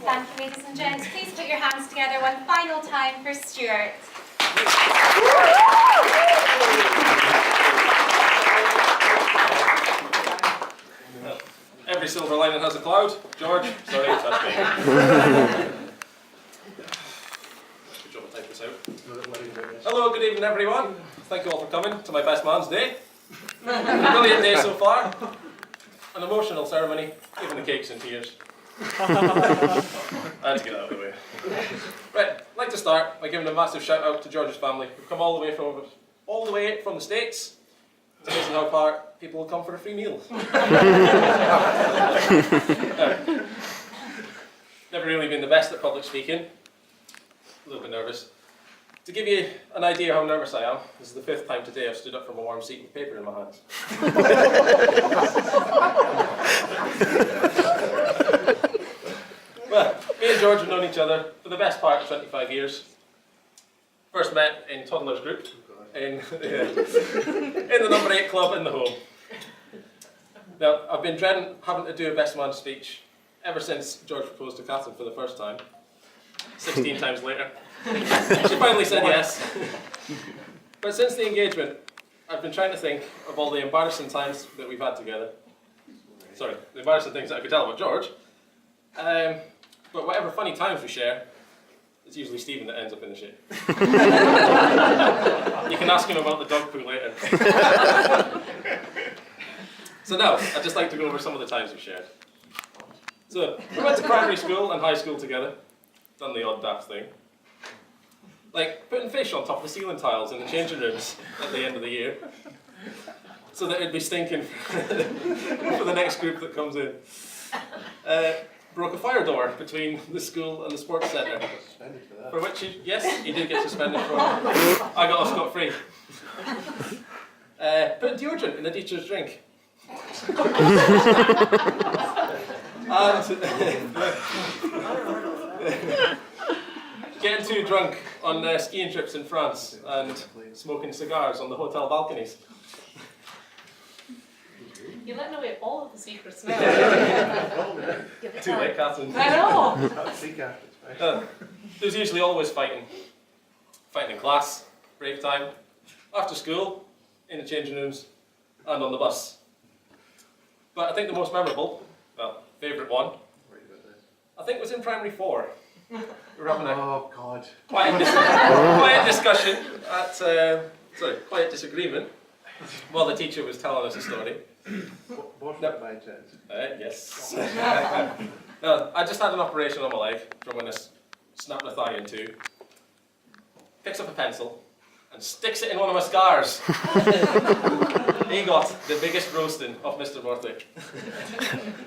Thank you, ladies and gents. Please put your hands together one final time for Stuart. Every silver lining has a cloud. George, sorry, that's me. Good job of typing this out. Hello, good evening everyone. Thank you all for coming to my best man's day. Brilliant day so far. An emotional ceremony, even the cakes and tears. I had to get that out of the way. Right, I'd like to start by giving a massive shout out to George's family, who've come all the way from the States. It's amazing how far people will come for a free meal. Never really been the best at public speaking. A little bit nervous. To give you an idea how nervous I am, this is the 5th time today I've stood up from a warm seat with paper in my hands. Well, me and George have known each other for the best part of 25 years. First met in toddlers group in the number 8 club in the home. Now, I've been dreading having to do a best man speech ever since George proposed to Catherine for the first time, 16 times later. She finally said yes. But since the engagement, I've been trying to think of all the embarrassing times that we've had together. Sorry, the embarrassing things that I could tell about George. But whatever funny times we share, it's usually Stephen that ends up in the shit. You can ask him about the dog poo later. So now, I'd just like to go over some of the times we shared. So, we went to primary school and high school together. Done the odd daft thing. Like putting fish on top of the ceiling tiles in the changing rooms at the end of the year. So that it'd be stinking for the next group that comes in. Broke a fire door between the school and the sports centre. For which he did get suspended for. I got off scot-free. Put deodorant in the teacher's drink. And getting too drunk on skiing trips in France and smoking cigars on the hotel balconies. You're letting away all of the secrets now. Too late, Catherine. I know. There's usually always fighting. Fighting in class, break time, after school, in the changing rooms, and on the bus. But I think the most memorable, well, favourite one, I think was in primary 4. We were having a quiet discussion at, quiet disagreement, while the teacher was telling us a story. What by chance? Yes. No, I just had an operation on my leg from when I snapped my thigh in 2. Picks up a pencil and sticks it in one of my scars. He got the biggest roasting of Mr. Morthick.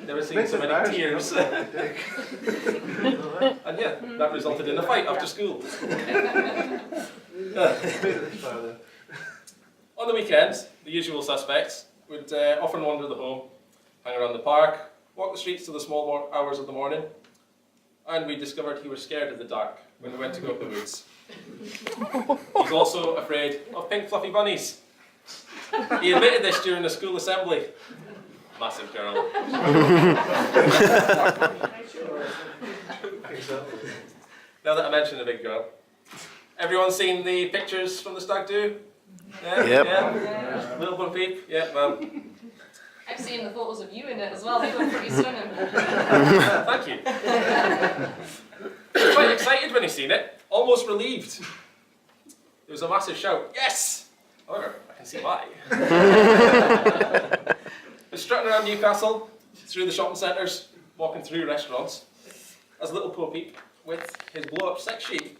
Never seen so many tears. And yeah, that resulted in a fight after school. On the weekends, the usual suspects would often wander the home, hang around the park, walk the streets till the small hours of the morning, and we discovered he was scared of the dark when we went to go up the woods. He's also afraid of pink fluffy bunnies. He admitted this during the school assembly. Massive girl. Now that I mentioned a big girl, everyone seen the pictures from the stag do? Yeah? Yep. Yeah? Little Bo Peep? Yeah, well. I've seen the photos of you in it as well. They look pretty stunning. Thank you. Quite excited when he seen it, almost relieved. There was a massive shout, yes! However, I can see why. He's strutting around Newcastle, through the shopping centres, walking through restaurants, as little Bo Peep with his blow-up sex sheet.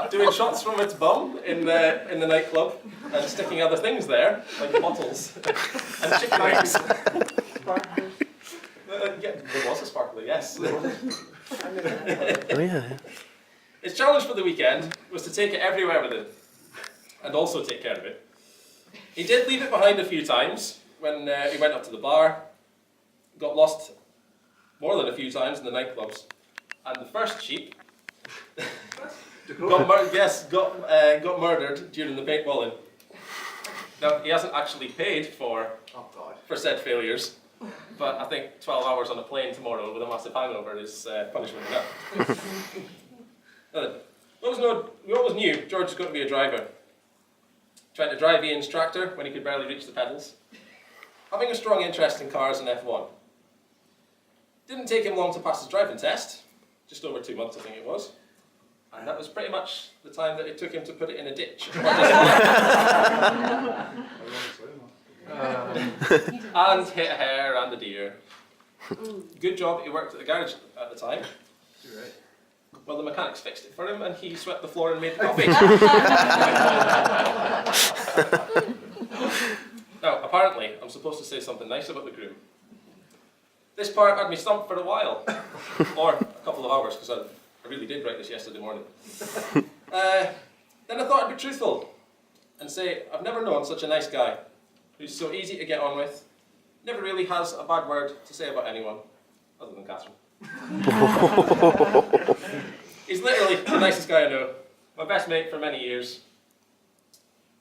Doing shots from its bum in the nightclub, and sticking other things there, like bottles and chicken wings. Yeah, there was a sparkler, yes. Oh yeah. His challenge for the weekend was to take it everywhere with him, and also take care of it. He did leave it behind a few times when he went up to the bar, got lost more than a few times in the nightclubs, and the first sheep got murdered during the paintballing. Now, he hasn't actually paid for said failures, But I think 12 hours on a plane tomorrow with a massive hangover is punishment enough. We always knew George was going to be a driver. Trying to drive Ian's tractor when he could barely reach the pedals. Having a strong interest in cars and F1. Didn't take him long to pass his driving test. Just over 2 months, I think it was. And that was pretty much the time that it took him to put it in a ditch. And hit a hare and a deer. Good job he worked at the garage at the time. Well, the mechanics fixed it for him and he swept the floor and made the coffee. Now, apparently, I'm supposed to say something nice about the groom. This part had me stumped for a while. Or a couple of hours, because I really did write this yesterday morning. Then I thought I'd be truthful and say I've never known such a nice guy who's so easy to get on with, never really has a bad word to say about anyone, other than Catherine. He's literally the nicest guy I know, my best mate for many years.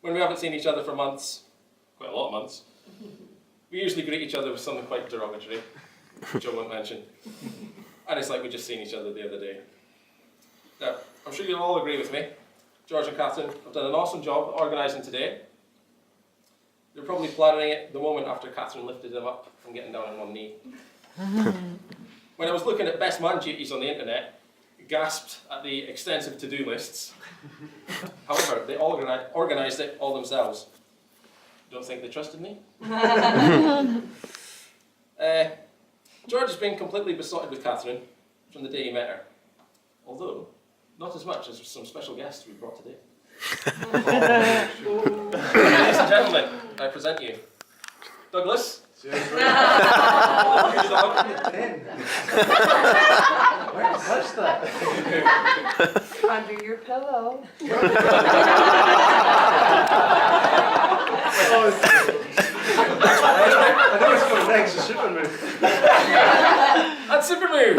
When we haven't seen each other for months, quite a lot of months, we usually greet each other with something quite derogatory, which I won't mention. And it's like we just seen each other the other day. Now, I'm sure you'll all agree with me. George and Catherine have done an awesome job organising today. They're probably planning it the moment after Catherine lifted him up from getting down on one knee. When I was looking at best man duties on the internet, I gasped at the extensive to-do lists. However, they organised it all themselves. Don't think they trusted me? George has been completely besotted with Catherine from the day he met her. Although, not as much as some special guests we brought today. Ladies and gentlemen, I present you Douglas. Where's the dog? What's that? Under your pillow. I know it's going next to Superman. That's super move!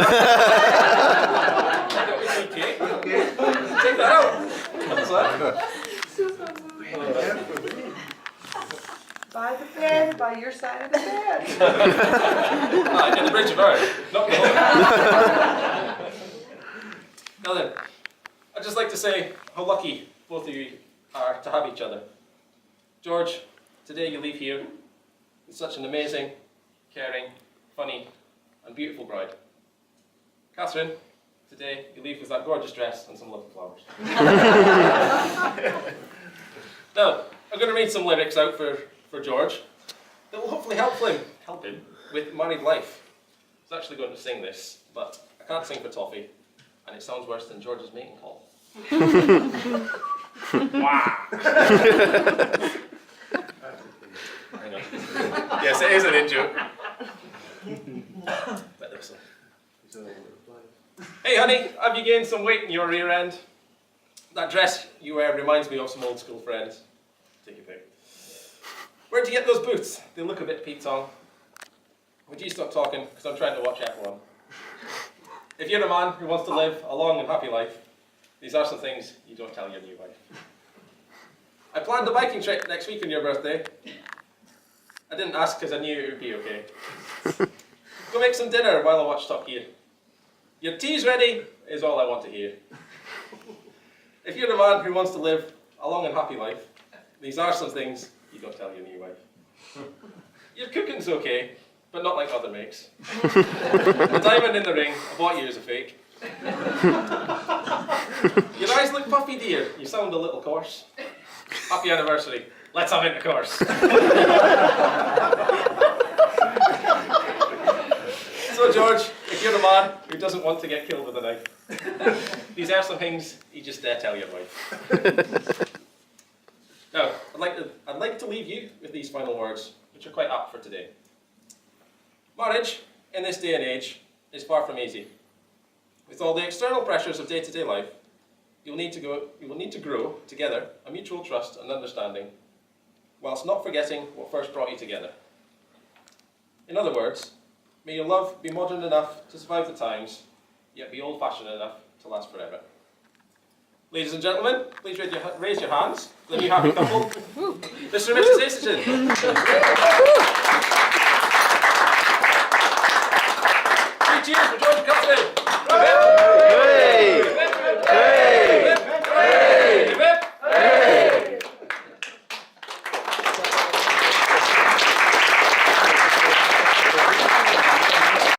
Okay. Take that out. What's that? By the bed, by your side of the bed. In the bridge of Aaron, not the home. Now then, I'd just like to say how lucky both of you are to have each other. George, today you leave here with such an amazing, caring, funny, and beautiful bride. Catherine, today you leave with that gorgeous dress and some lovely flowers. Now, I'm going to read some lyrics out for George that will hopefully help him with married life. I was actually going to sing this, but I can't sing for Toffee, and it sounds worse than George's mating call. Wow! I know. Yes, it is an in-joke. But there's some. Hey honey, have you gained some weight in your rear end? That dress you wear reminds me of some old school friends. Take your pick. Where'd you get those boots? They look a bit peaked on. Would you stop talking, because I'm trying to watch F1. If you're a man who wants to live a long and happy life, these are some things you don't tell your new wife. I planned a biking trip next week on your birthday. I didn't ask because I knew it would be okay. Go make some dinner while I watch Top Gear. Your tea's ready is all I want to hear. If you're a man who wants to live a long and happy life, these are some things you don't tell your new wife. Your cooking's okay, but not like other makes. The diamond in the ring I bought you is a fake. Your eyes look puffy, dear. You sound a little coarse. Happy anniversary. Let's have intercourse. So George, if you're a man who doesn't want to get killed with a knife, these are some things you just dare tell your wife. Now, I'd like to leave you with these final words, which are quite apt for today. Marriage, in this day and age, is far from easy. With all the external pressures of day-to-day life, you will need to grow together a mutual trust and understanding, whilst not forgetting what first brought you together. In other words, may your love be modern enough to survive the times, yet be old-fashioned enough to last forever. Ladies and gentlemen, please raise your hands, the new happy couple, Mr. and Mrs. Acerton. cheers for George Custody.